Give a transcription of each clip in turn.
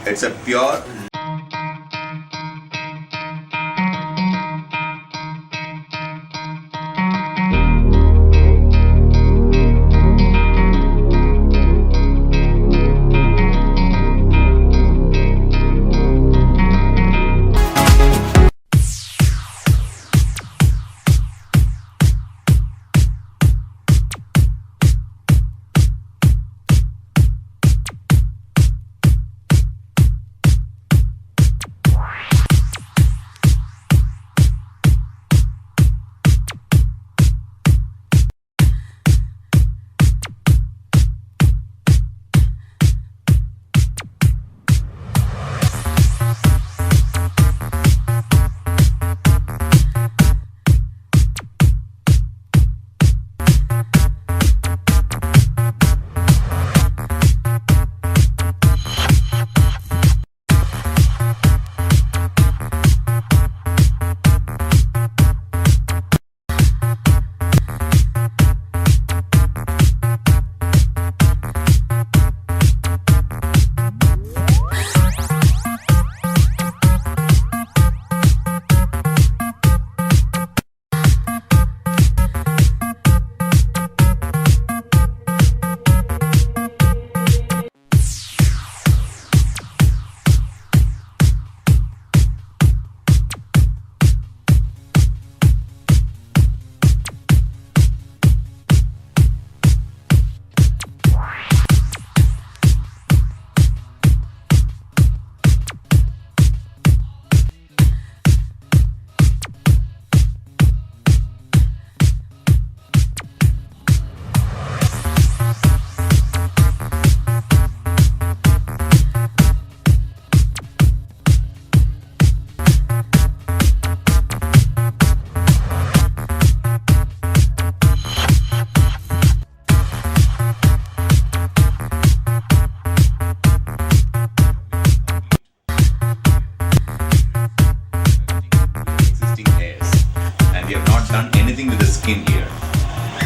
It's a pure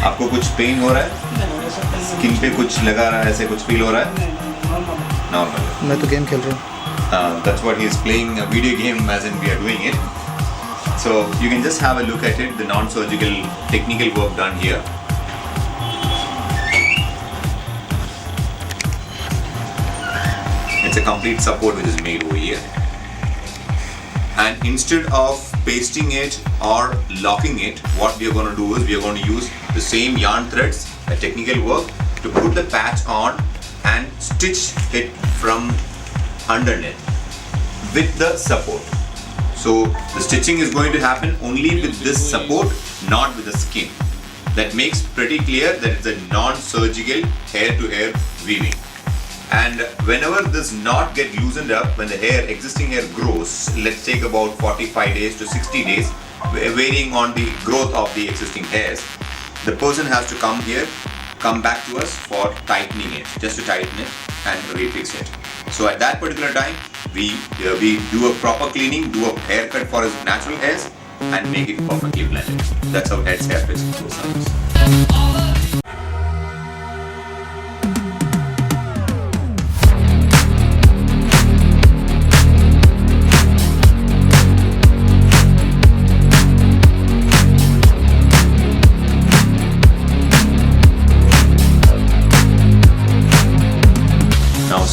आपको कुछ pen हो रहा है? स्किन पे कुछ लगा रहा है, ऐसे कुछ फील हो रहा है? नॉर्मल। मैं तो गेम खेल रहा हूँ। That's what he is playing a video game as in we are doing it. So you can just have a look at it, the non-surgical technical work done here. It's a complete support which is made over here. And instead of pasting it or locking it, what we are going to do is we are going to use the same yarn threads, a technical work, to put the patch on and stitch it from underneath with the support. So the stitching is going to happen only with this support, not with the skin. That makes pretty clear that it's a non-surgical hair-to-hair weaving. And whenever this knot get loosened up, when the existing hair grows, let's take about 45 days to 60 days, varying on the growth of the existing hairs, the person has to come here, come back to us for tightening it, just to tighten it and refix it. So at that particular time, we do a proper cleaning, do a haircut for his natural hairs and make it perfectly blended. That's how head's hair fits goes on.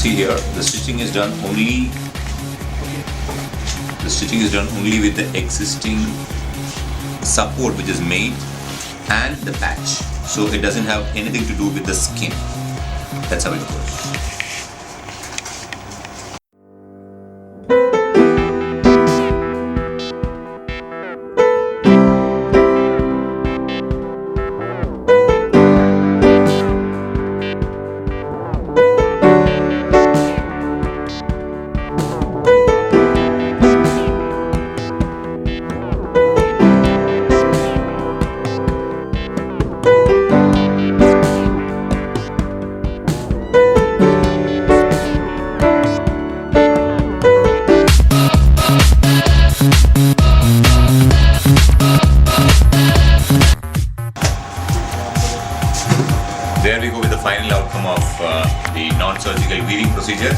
See here, the stitching is done only with the existing support which is made and the patch. So it doesn't have anything to do with the skin. That's how it goes. There we go with the final outcome of the non-surgical weaving procedure.